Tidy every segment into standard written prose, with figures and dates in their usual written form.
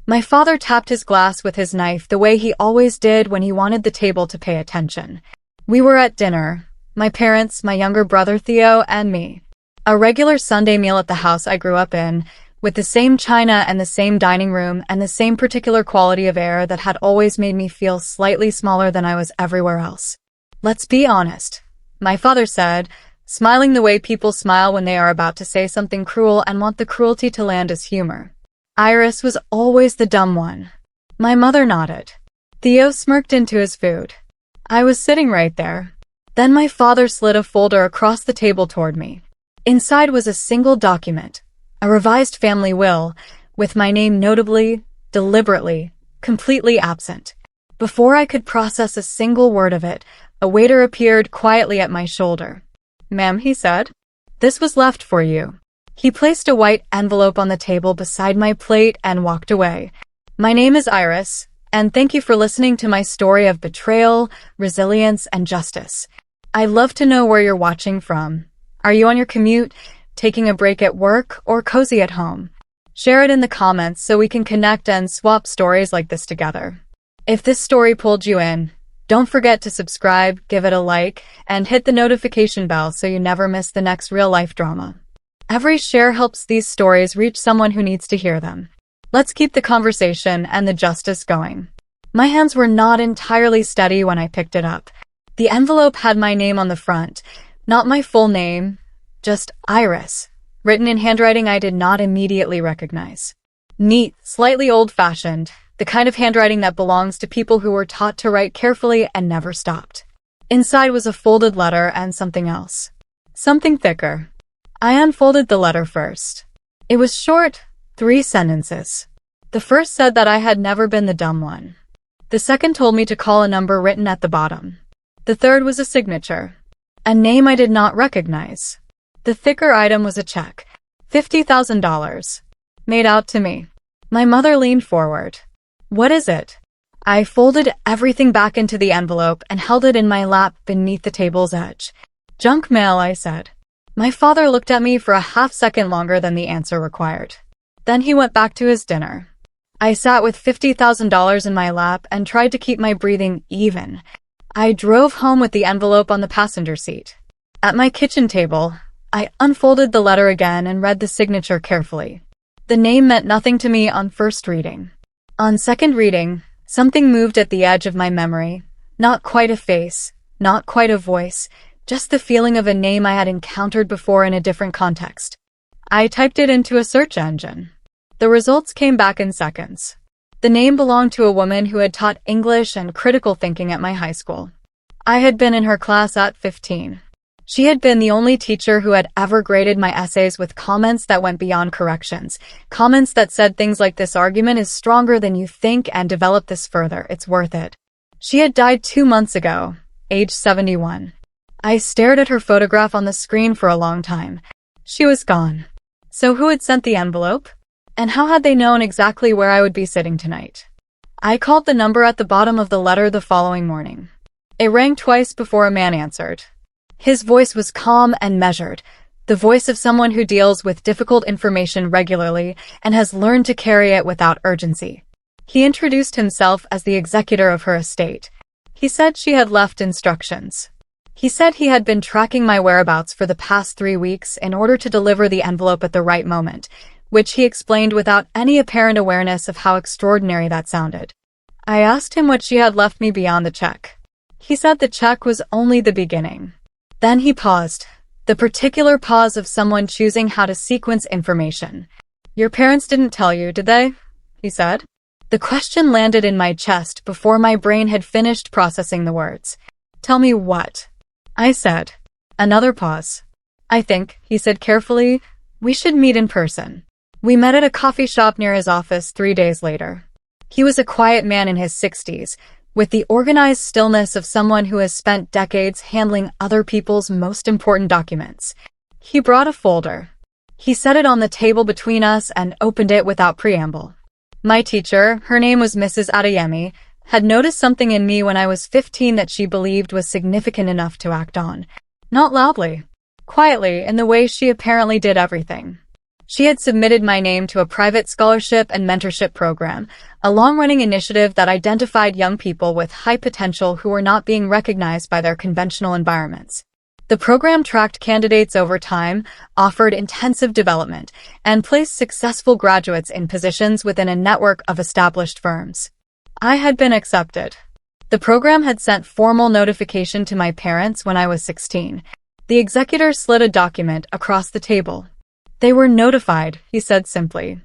My father tapped his glass with his knife the way he always did when he wanted the table to pay attention. We were at dinner. My parents, my younger brother Theo, and me. A regular Sunday meal at the house I grew up in, with the same china and the same dining room and the same particular quality of air that had always made me feel slightly smaller than I was everywhere else. Let's be honest, my father said, smiling the way people smile when they are about to say something cruel and want the cruelty to land as humor. Iris was always the dumb one. My mother nodded. Theo smirked into his food. I was sitting right there. Then my father slid a folder across the table toward me. Inside was a single document, a revised family will, with my name notably, deliberately, completely absent. Before I could process a single word of it, a waiter appeared quietly at my shoulder. "Ma'am," he said, "this was left for you." He placed a white envelope on the table beside my plate and walked away. "My name is Iris, and thank you for listening to my story of betrayal, resilience, and justice. I'd love to know where you're watching from. Are you on your commute, taking a break at work, or cozy at home? Share it in the comments so we can connect and swap stories like this together. If this story pulled you in, don't forget to subscribe, give it a like, and hit the notification bell so you never miss the next real-life drama. Every share helps these stories reach someone who needs to hear them. Let's keep the conversation and the justice going." My hands were not entirely steady when I picked it up. The envelope had my name on the front, not my full name, just Iris, written in handwriting I did not immediately recognize. Neat, slightly old-fashioned, the kind of handwriting that belongs to people who were taught to write carefully and never stopped. Inside was a folded letter and something else. Something thicker. I unfolded the letter first. It was short, 3 sentences. The first said that I had never been the dumb one. The second told me to call a number written at the bottom. The third was a signature, a name I did not recognize. The thicker item was a check, $50,000, made out to me. My mother leaned forward. "What is it?" I folded everything back into the envelope and held it in my lap beneath the table's edge. "Junk mail," I said. My father looked at me for a half-second longer than the answer required. Then he went back to his dinner. I sat with $50,000 in my lap and tried to keep my breathing even. I drove home with the envelope on the passenger seat. At my kitchen table, I unfolded the letter again and read the signature carefully. The name meant nothing to me on first reading. On second reading, something moved at the edge of my memory. Not quite a face, not quite a voice, just the feeling of a name I had encountered before in a different context. I typed it into a search engine. The results came back in seconds. The name belonged to a woman who had taught English and critical thinking at my high school. I had been in her class at 15. She had been the only teacher who had ever graded my essays with comments that went beyond corrections, comments that said things like, "This argument is stronger than you think and develop this further, it's worth it." She had died 2 months ago, age 71. I stared at her photograph on the screen for a long time. She was gone. So who had sent the envelope? And how had they known exactly where I would be sitting tonight? I called the number at the bottom of the letter the following morning. It rang twice before a man answered. His voice was calm and measured, the voice of someone who deals with difficult information regularly and has learned to carry it without urgency. He introduced himself as the executor of her estate. He said she had left instructions. He said he had been tracking my whereabouts for the past 3 weeks in order to deliver the envelope at the right moment, which he explained without any apparent awareness of how extraordinary that sounded. I asked him what she had left me beyond the check. He said the check was only the beginning. Then he paused, the particular pause of someone choosing how to sequence information. "Your parents didn't tell you, did they?" he said. The question landed in my chest before my brain had finished processing the words. "Tell me what?" I said. Another pause. "I think," he said carefully, "we should meet in person." We met at a coffee shop near his office 3 days later. He was a quiet man in his 60s, with the organized stillness of someone who has spent decades handling other people's most important documents. He brought a folder. He set it on the table between us and opened it without preamble. My teacher, her name was Mrs. Adeyemi, had noticed something in me when I was 15 that she believed was significant enough to act on. Not loudly. Quietly, in the way she apparently did everything. She had submitted my name to a private scholarship and mentorship program, a long-running initiative that identified young people with high potential who were not being recognized by their conventional environments. The program tracked candidates over time, offered intensive development, and placed successful graduates in positions within a network of established firms. I had been accepted. The program had sent formal notification to my parents when I was 16. The executor slid a document across the table. "They were notified," he said simply.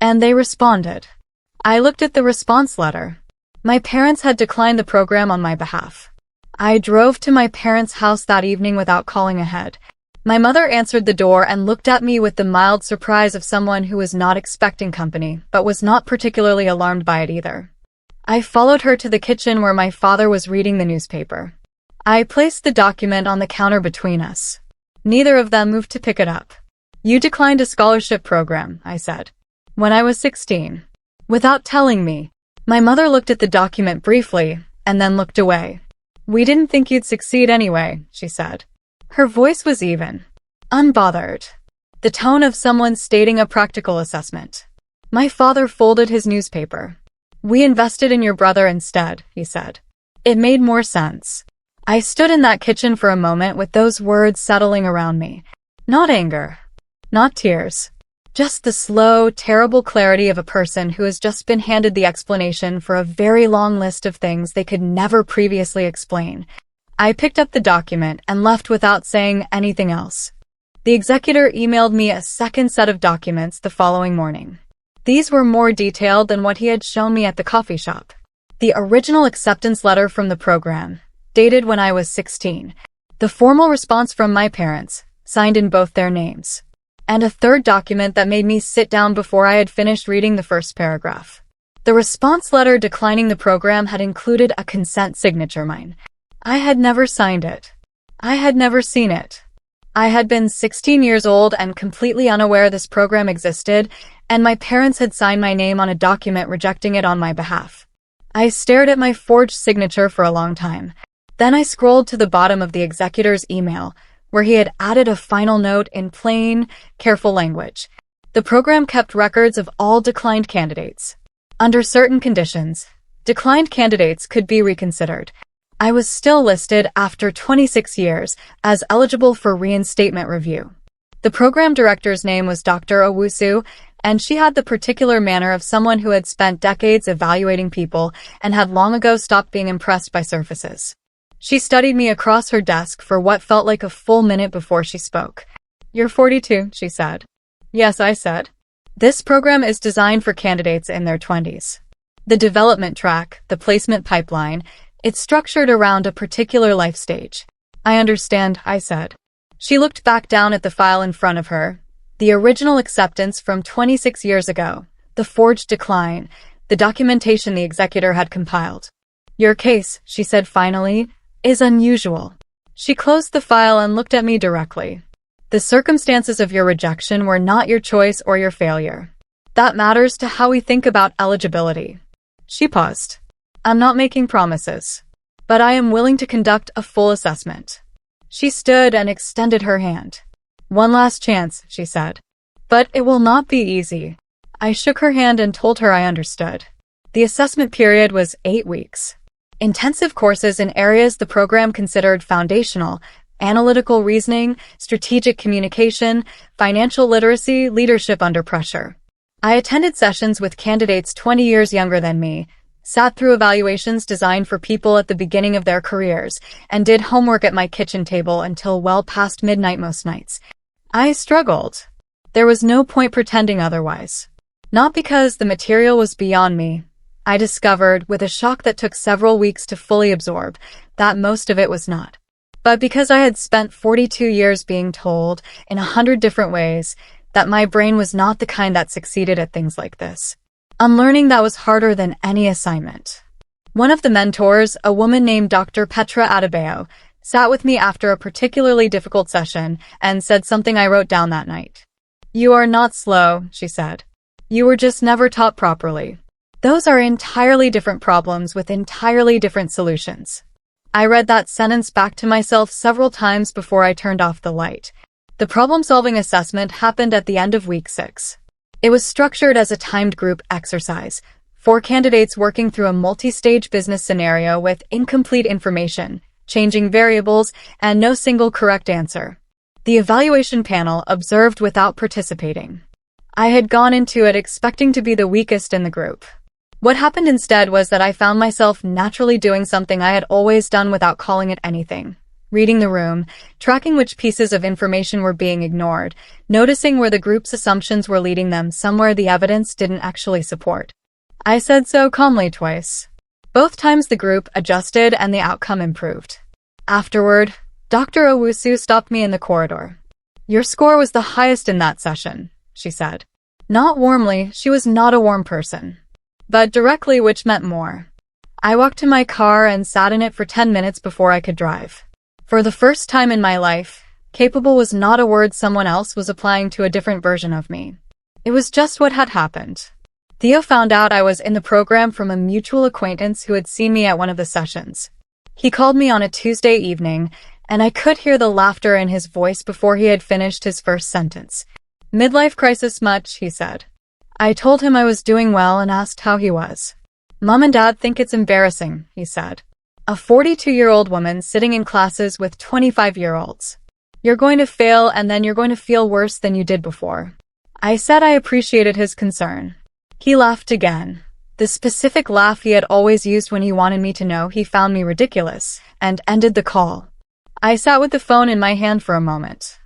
"And they responded." I looked at the response letter. My parents had declined the program on my behalf. I drove to my parents' house that evening without calling ahead. My mother answered the door and looked at me with the mild surprise of someone who was not expecting company, but was not particularly alarmed by it either. I followed her to the kitchen where my father was reading the newspaper. I placed the document on the counter between us. Neither of them moved to pick it up. "You declined a scholarship program," I said, "when I was 16. Without telling me." My mother looked at the document briefly, and then looked away. "We didn't think you'd succeed anyway," she said. Her voice was even, unbothered, the tone of someone stating a practical assessment. My father folded his newspaper. "We invested in your brother instead," he said. It made more sense. I stood in that kitchen for a moment with those words settling around me. Not anger. Not tears. Just the slow, terrible clarity of a person who has just been handed the explanation for a very long list of things they could never previously explain. I picked up the document and left without saying anything else. The executor emailed me a second set of documents the following morning. These were more detailed than what he had shown me at the coffee shop. The original acceptance letter from the program, dated when I was 16. The formal response from my parents, signed in both their names. And a third document that made me sit down before I had finished reading the first paragraph. The response letter declining the program had included a consent signature mine. I had never signed it. I had never seen it. I had been 16 years old and completely unaware this program existed, and my parents had signed my name on a document rejecting it on my behalf. I stared at my forged signature for a long time. Then I scrolled to the bottom of the executor's email, where he had added a final note in plain, careful language. The program kept records of all declined candidates. Under certain conditions, declined candidates could be reconsidered. I was still listed after 26 years as eligible for reinstatement review. The program director's name was Dr. Owusu, and she had the particular manner of someone who had spent decades evaluating people and had long ago stopped being impressed by surfaces. She studied me across her desk for what felt like a full minute before she spoke. "You're 42, she said. "Yes," I said. "This program is designed for candidates in their 20s. The development track, the placement pipeline, it's structured around a particular life stage." "I understand," I said. She looked back down at the file in front of her. The original acceptance from 26 years ago, the forged decline, the documentation the executor had compiled. "Your case," she said finally, "is unusual." She closed the file and looked at me directly. "The circumstances of your rejection were not your choice or your failure. That matters to how we think about eligibility." She paused. "I'm not making promises, but I am willing to conduct a full assessment." She stood and extended her hand. "One last chance," she said. "But it will not be easy." I shook her hand and told her I understood. The assessment period was 8 weeks. Intensive courses in areas the program considered foundational: analytical reasoning, strategic communication, financial literacy, leadership under pressure. I attended sessions with candidates 20 years younger than me, sat through evaluations designed for people at the beginning of their careers, and did homework at my kitchen table until well past midnight most nights. I struggled. There was no point pretending otherwise. Not because the material was beyond me. I discovered, with a shock that took several weeks to fully absorb, that most of it was not. But because I had spent 42 years being told, in 100 different ways, that my brain was not the kind that succeeded at things like this. Unlearning that was harder than any assignment. One of the mentors, a woman named Dr. Petra Adebayo, sat with me after a particularly difficult session and said something I wrote down that night. "You are not slow," she said. "You were just never taught properly." Those are entirely different problems with entirely different solutions. I read that sentence back to myself several times before I turned off the light. The problem-solving assessment happened at the end of week 6. It was structured as a timed group exercise, 4 candidates working through a multi-stage business scenario with incomplete information, changing variables, and no single correct answer. The evaluation panel observed without participating. I had gone into it expecting to be the weakest in the group. What happened instead was that I found myself naturally doing something I had always done without calling it anything. Reading the room, tracking which pieces of information were being ignored, noticing where the group's assumptions were leading them somewhere the evidence didn't actually support. I said so calmly twice. Both times the group adjusted and the outcome improved. Afterward, Dr. Owusu stopped me in the corridor. "Your score was the highest in that session," she said. Not warmly, she was not a warm person, but directly, which meant more. I walked to my car and sat in it for 10 minutes before I could drive. For the first time in my life, capable was not a word someone else was applying to a different version of me. It was just what had happened. Theo found out I was in the program from a mutual acquaintance who had seen me at one of the sessions. He called me on a Tuesday evening, and I could hear the laughter in his voice before he had finished his first sentence. "Midlife crisis much," he said. I told him I was doing well and asked how he was. "Mom and Dad think it's embarrassing," he said. "A 42-year-old woman sitting in classes with 25-year-olds. You're going to fail and then you're going to feel worse than you did before." I said I appreciated his concern. He laughed again. The specific laugh he had always used when he wanted me to know he found me ridiculous, and ended the call. I sat with the phone in my hand for a moment.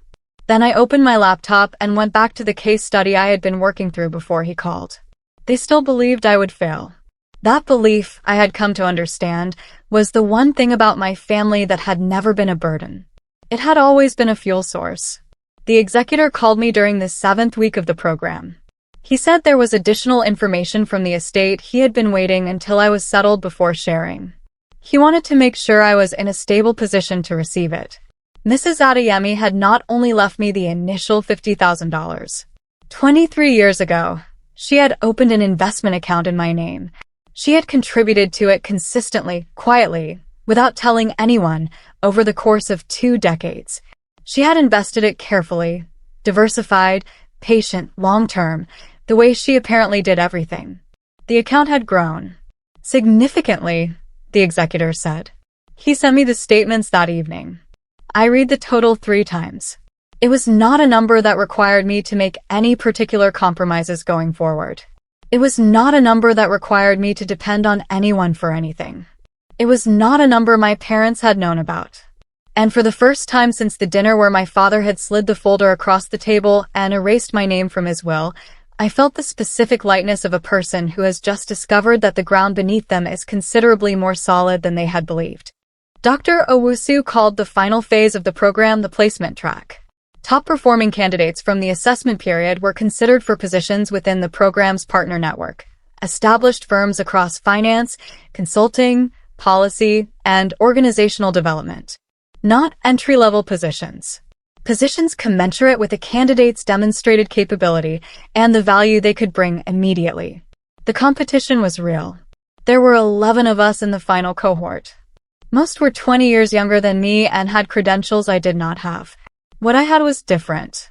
Then I opened my laptop and went back to the case study I had been working through before he called. They still believed I would fail. That belief, I had come to understand, was the one thing about my family that had never been a burden. It had always been a fuel source. The executor called me during the 7th week of the program. He said there was additional information from the estate he had been waiting until I was settled before sharing. He wanted to make sure I was in a stable position to receive it. Mrs. Adeyemi had not only left me the initial $50,000. 23 years ago, she had opened an investment account in my name. She had contributed to it consistently, quietly, without telling anyone, over the course of 2 decades. She had invested it carefully, diversified, patient, long-term, the way she apparently did everything. The account had grown. Significantly, the executor said. He sent me the statements that evening. I read the total 3 times. It was not a number that required me to make any particular compromises going forward. It was not a number that required me to depend on anyone for anything. It was not a number my parents had known about. And for the first time since the dinner where my father had slid the folder across the table and erased my name from his will, I felt the specific lightness of a person who has just discovered that the ground beneath them is considerably more solid than they had believed. Dr. Owusu called the final phase of the program the placement track. Top-performing candidates from the assessment period were considered for positions within the program's partner network, established firms across finance, consulting, policy, and organizational development. Not entry-level positions. Positions commensurate with a candidate's demonstrated capability and the value they could bring immediately. The competition was real. There were 11 of us in the final cohort. Most were 20 years younger than me and had credentials I did not have. What I had was different.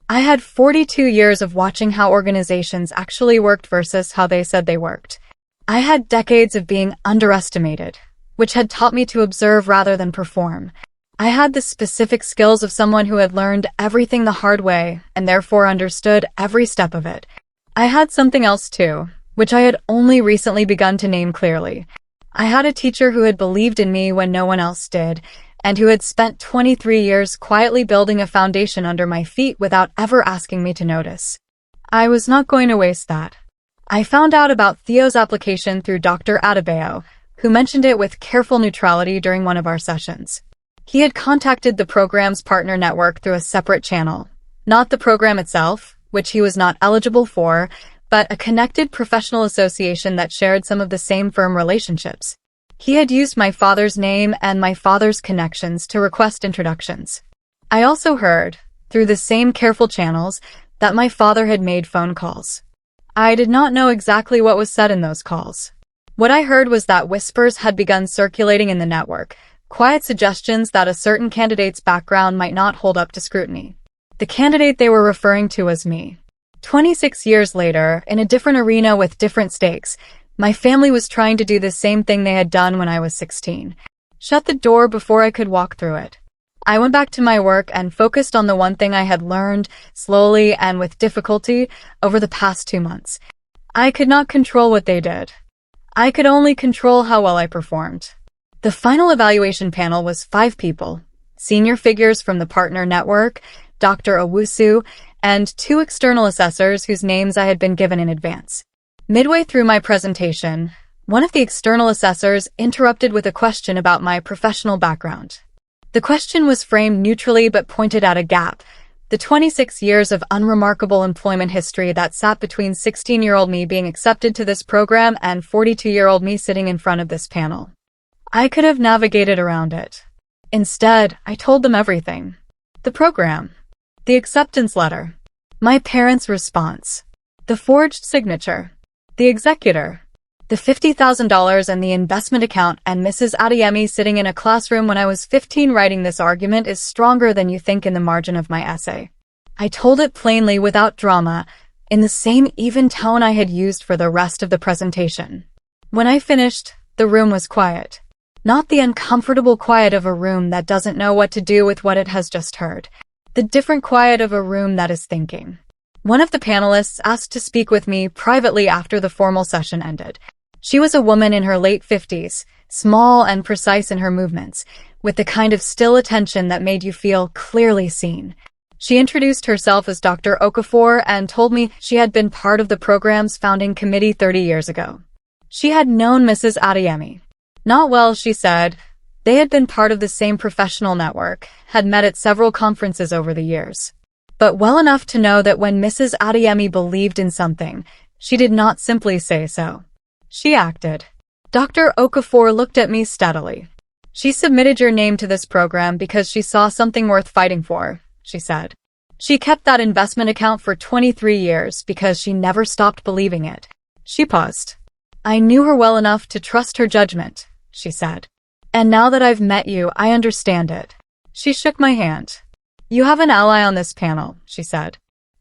I had 42 years of watching how organizations actually worked versus how they said they worked. I had decades of being underestimated, which had taught me to observe rather than perform. I had the specific skills of someone who had learned everything the hard way and therefore understood every step of it. I had something else too, which I had only recently begun to name clearly. I had a teacher who had believed in me when no one else did, and who had spent 23 years quietly building a foundation under my feet without ever asking me to notice. I was not going to waste that. I found out about Theo's application through Dr. Adebayo, who mentioned it with careful neutrality during one of our sessions. He had contacted the program's partner network through a separate channel, not the program itself, which he was not eligible for, but a connected professional association that shared some of the same firm relationships. He had used my father's name and my father's connections to request introductions. I also heard, through the same careful channels, that my father had made phone calls. I did not know exactly what was said in those calls. What I heard was that whispers had begun circulating in the network, quiet suggestions that a certain candidate's background might not hold up to scrutiny. The candidate they were referring to was me. 26 years later, in a different arena with different stakes, my family was trying to do the same thing they had done when I was 16. Shut the door before I could walk through it. I went back to my work and focused on the one thing I had learned, slowly and with difficulty, over the past 2 months. I could not control what they did. I could only control how well I performed. The final evaluation panel was 5 people, senior figures from the partner network, Dr. Owusu, and 2 external assessors whose names I had been given in advance. Midway through my presentation, one of the external assessors interrupted with a question about my professional background. The question was framed neutrally but pointed at a gap, the 26 years of unremarkable employment history that sat between 16-year-old me being accepted to this program and 42-year-old me sitting in front of this panel. I could have navigated around it. Instead, I told them everything. The program. The acceptance letter. My parents' response. The forged signature. The executor. The $50,000 and the investment account, and Mrs. Adeyemi sitting in a classroom when I was 15 writing this argument is stronger than you think in the margin of my essay. I told it plainly without drama, in the same even tone I had used for the rest of the presentation. When I finished, the room was quiet. Not the uncomfortable quiet of a room that doesn't know what to do with what it has just heard. The different quiet of a room that is thinking. One of the panelists asked to speak with me privately after the formal session ended. She was a woman in her late 50s, small and precise in her movements, with the kind of still attention that made you feel clearly seen. She introduced herself as Dr. Okafor and told me she had been part of the program's founding committee 30 years ago. She had known Mrs. Adeyemi. Not well, she said. They had been part of the same professional network, had met at several conferences over the years. But well enough to know that when Mrs. Adeyemi believed in something, she did not simply say so. She acted. Dr. Okafor looked at me steadily. She submitted your name to this program because she saw something worth fighting for, she said. She kept that investment account for 23 years because she never stopped believing it. She paused. I knew her well enough to trust her judgment, she said. And now that I've met you, I understand it. She shook my hand. You have an ally on this panel, she said.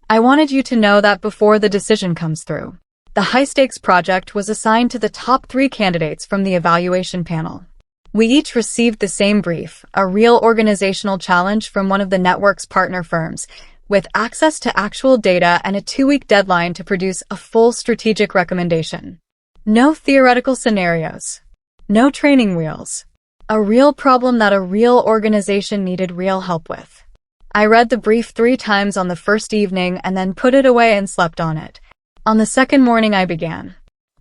I wanted you to know that before the decision comes through. The high-stakes project was assigned to the top 3 candidates from the evaluation panel. We each received the same brief, a real organizational challenge from one of the network's partner firms, with access to actual data and a 2-week deadline to produce a full strategic recommendation. No theoretical scenarios. No training wheels. A real problem that a real organization needed real help with. I read the brief 3 times on the first evening and then put it away and slept on it. On the second morning I began.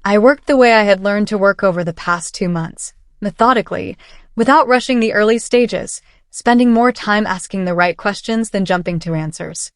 I worked the way I had learned to work over the past 2 months, methodically, without rushing the early stages, spending more time asking the right questions than jumping to answers.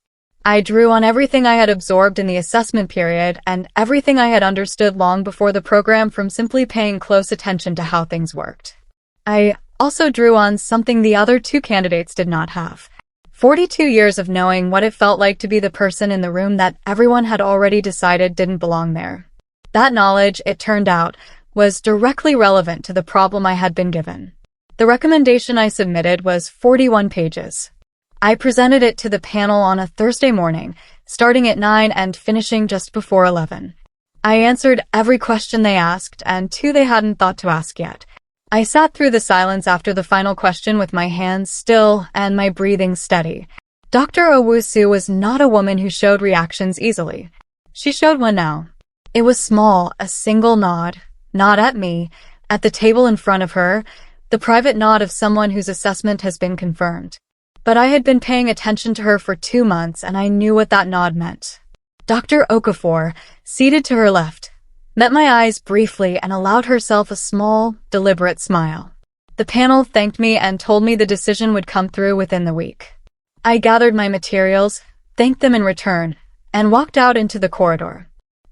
I drew on everything I had absorbed in the assessment period and everything I had understood long before the program from simply paying close attention to how things worked. I also drew on something the other 2 candidates did not have. 42 years of knowing what it felt like to be the person in the room that everyone had already decided didn't belong there. That knowledge, it turned out, was directly relevant to the problem I had been given. The recommendation I submitted was 41 pages. I presented it to the panel on a Thursday morning, starting at 9 and finishing just before 11. I answered every question they asked and 2 they hadn't thought to ask yet. I sat through the silence after the final question with my hands still and my breathing steady. Dr. Owusu was not a woman who showed reactions easily. She showed one now. It was small, a single nod, not at me, at the table in front of her, the private nod of someone whose assessment has been confirmed. But I had been paying attention to her for 2 months and I knew what that nod meant. Dr. Okafor, seated to her left, met my eyes briefly and allowed herself a small, deliberate smile. The panel thanked me and told me the decision would come through within the week. I gathered my materials, thanked them in return, and walked out into the corridor.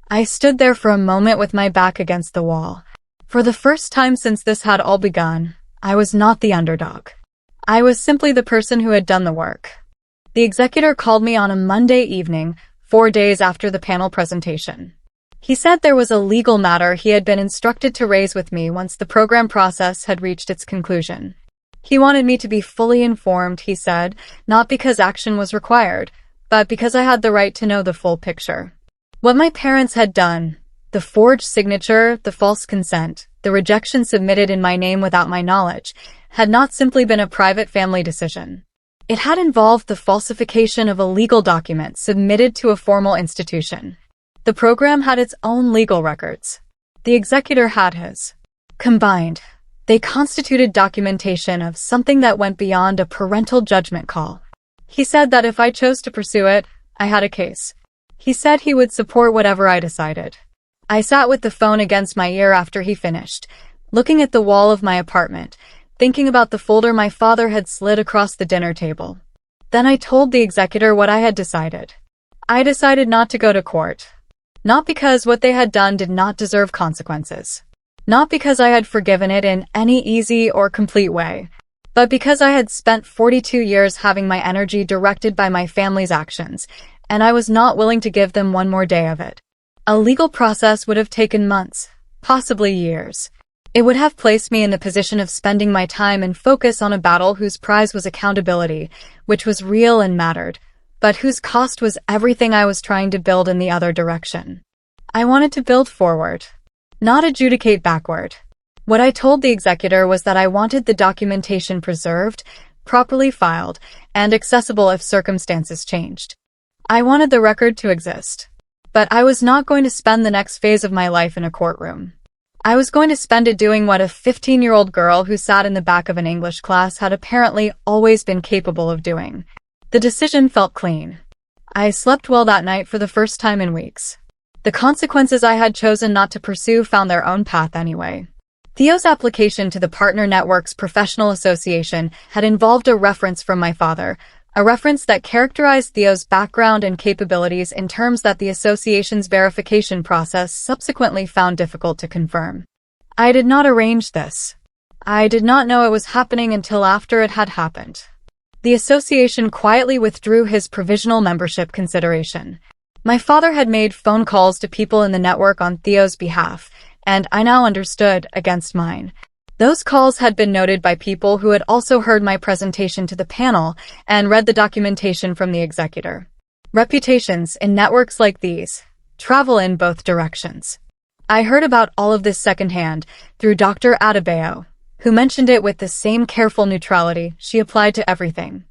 I stood there for a moment with my back against the wall. For the first time since this had all begun, I was not the underdog. I was simply the person who had done the work. The executor called me on a Monday evening, 4 days after the panel presentation. He said there was a legal matter he had been instructed to raise with me once the program process had reached its conclusion. He wanted me to be fully informed, he said, not because action was required, but because I had the right to know the full picture. What my parents had done, the forged signature, the false consent, the rejection submitted in my name without my knowledge, had not simply been a private family decision. It had involved the falsification of a legal document submitted to a formal institution. The program had its own legal records. The executor had his. Combined, they constituted documentation of something that went beyond a parental judgment call. He said that if I chose to pursue it, I had a case. He said he would support whatever I decided. I sat with the phone against my ear after he finished, looking at the wall of my apartment, thinking about the folder my father had slid across the dinner table. Then I told the executor what I had decided. I decided not to go to court. Not because what they had done did not deserve consequences. Not because I had forgiven it in any easy or complete way, but because I had spent 42 years having my energy directed by my family's actions, and I was not willing to give them one more day of it. A legal process would have taken months, possibly years. It would have placed me in the position of spending my time and focus on a battle whose prize was accountability, which was real and mattered, but whose cost was everything I was trying to build in the other direction. I wanted to build forward, not adjudicate backward. What I told the executor was that I wanted the documentation preserved, properly filed, and accessible if circumstances changed. I wanted the record to exist. But I was not going to spend the next phase of my life in a courtroom. I was going to spend it doing what a 15-year-old girl who sat in the back of an English class had apparently always been capable of doing. The decision felt clean. I slept well that night for the first time in weeks. The consequences I had chosen not to pursue found their own path anyway. Theo's application to the Partner Network's professional association had involved a reference from my father, a reference that characterized Theo's background and capabilities in terms that the association's verification process subsequently found difficult to confirm. I did not arrange this. I did not know it was happening until after it had happened. The association quietly withdrew his provisional membership consideration. My father had made phone calls to people in the network on Theo's behalf, and I now understood against mine. Those calls had been noted by people who had also heard my presentation to the panel and read the documentation from the executor. Reputations in networks like these travel in both directions. I heard about all of this secondhand through Dr. Adebayo, who mentioned it with the same careful neutrality she applied to everything.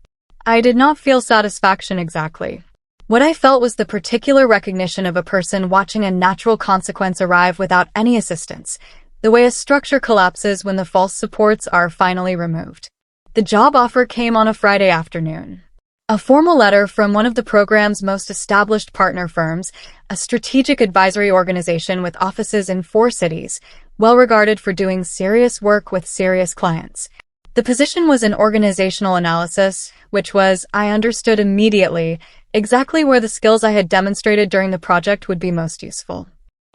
I did not feel satisfaction exactly. What I felt was the particular recognition of a person watching a natural consequence arrive without any assistance, the way a structure collapses when the false supports are finally removed. The job offer came on a Friday afternoon. A formal letter from one of the program's most established partner firms, a strategic advisory organization with offices in 4 cities, well regarded for doing serious work with serious clients. The position was in organizational analysis, which was, I understood immediately, exactly where the skills I had demonstrated during the project would be most useful.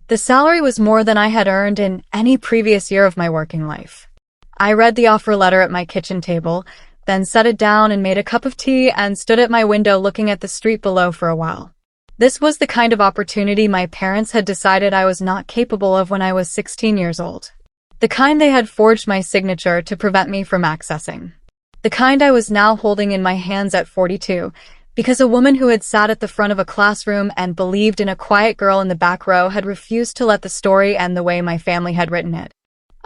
The salary was more than I had earned in any previous year of my working life. I read the offer letter at my kitchen table, then set it down and made a cup of tea and stood at my window looking at the street below for a while. This was the kind of opportunity my parents had decided I was not capable of when I was 16 years old. The kind they had forged my signature to prevent me from accessing. The kind I was now holding in my hands at 42, because a woman who had sat at the front of a classroom and believed in a quiet girl in the back row had refused to let the story end the way my family had written it.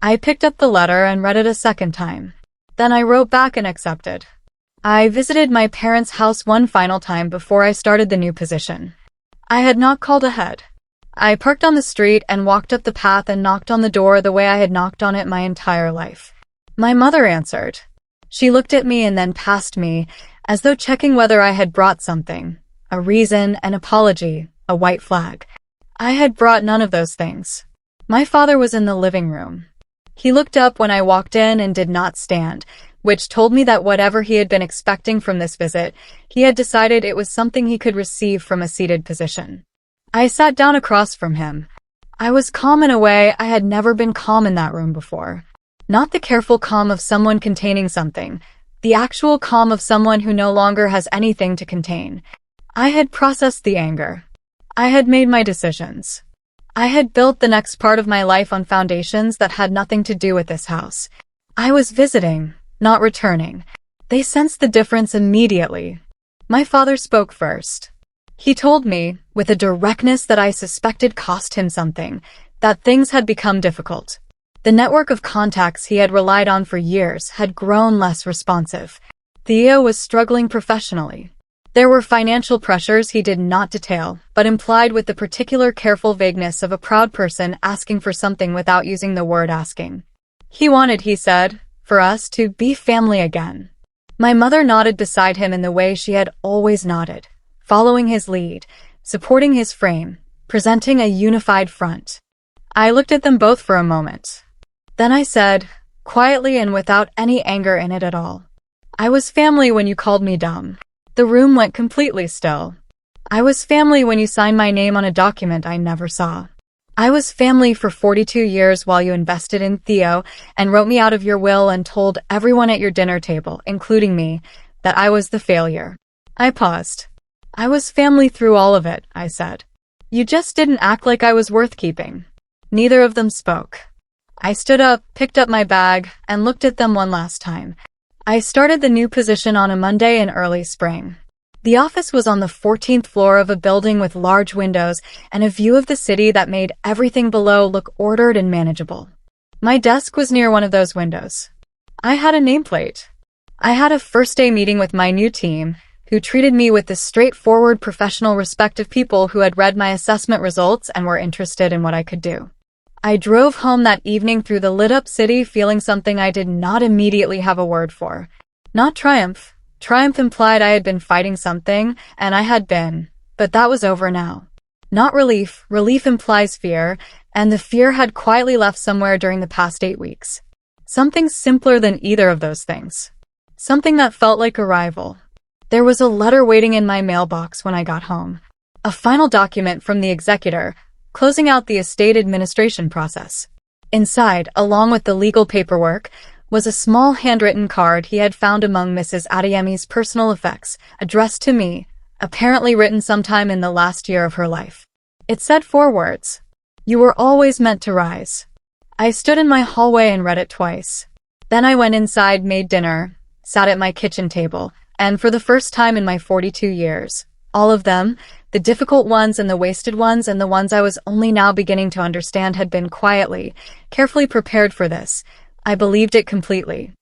I picked up the letter and read it a second time. Then I wrote back and accepted. I visited my parents' house one final time before I started the new position. I had not called ahead. I parked on the street and walked up the path and knocked on the door the way I had knocked on it my entire life. My mother answered. She looked at me and then past me, as though checking whether I had brought something, a reason, an apology, a white flag. I had brought none of those things. My father was in the living room. He looked up when I walked in and did not stand, which told me that whatever he had been expecting from this visit, he had decided it was something he could receive from a seated position. I sat down across from him. I was calm in a way I had never been calm in that room before. Not the careful calm of someone containing something, the actual calm of someone who no longer has anything to contain. I had processed the anger. I had made my decisions. I had built the next part of my life on foundations that had nothing to do with this house. I was visiting, not returning. They sensed the difference immediately. My father spoke first. He told me, with a directness that I suspected cost him something, that things had become difficult. The network of contacts he had relied on for years had grown less responsive. Theo was struggling professionally. There were financial pressures he did not detail, but implied with the particular careful vagueness of a proud person asking for something without using the word asking. He wanted, he said, for us to be family again. My mother nodded beside him in the way she had always nodded, following his lead, supporting his frame, presenting a unified front. I looked at them both for a moment. Then I said, quietly and without any anger in it at all, I was family when you called me dumb. The room went completely still. I was family when you signed my name on a document I never saw. I was family for 42 years while you invested in Theo and wrote me out of your will and told everyone at your dinner table, including me, that I was the failure. I paused. I was family through all of it, I said. You just didn't act like I was worth keeping. Neither of them spoke. I stood up, picked up my bag, and looked at them one last time. I started the new position on a Monday in early spring. The office was on the 14th floor of a building with large windows and a view of the city that made everything below look ordered and manageable. My desk was near one of those windows. I had a nameplate. I had a first-day meeting with my new team, who treated me with the straightforward professional respect of people who had read my assessment results and were interested in what I could do. I drove home that evening through the lit-up city feeling something I did not immediately have a word for. Not triumph. Triumph implied I had been fighting something, and I had been, but that was over now. Not relief. Relief implies fear, and the fear had quietly left somewhere during the past 8 weeks. Something simpler than either of those things. Something that felt like arrival. There was a letter waiting in my mailbox when I got home. A final document from the executor, closing out the estate administration process. Inside, along with the legal paperwork, was a small handwritten card he had found among Mrs. Adeyemi's personal effects, addressed to me, apparently written sometime in the last year of her life. It said 4 words. You were always meant to rise. I stood in my hallway and read it twice. Then I went inside, made dinner, sat at my kitchen table, and for the first time in my 42 years, all of them, the difficult ones and the wasted ones and the ones I was only now beginning to understand had been quietly, carefully prepared for this. I believed it completely.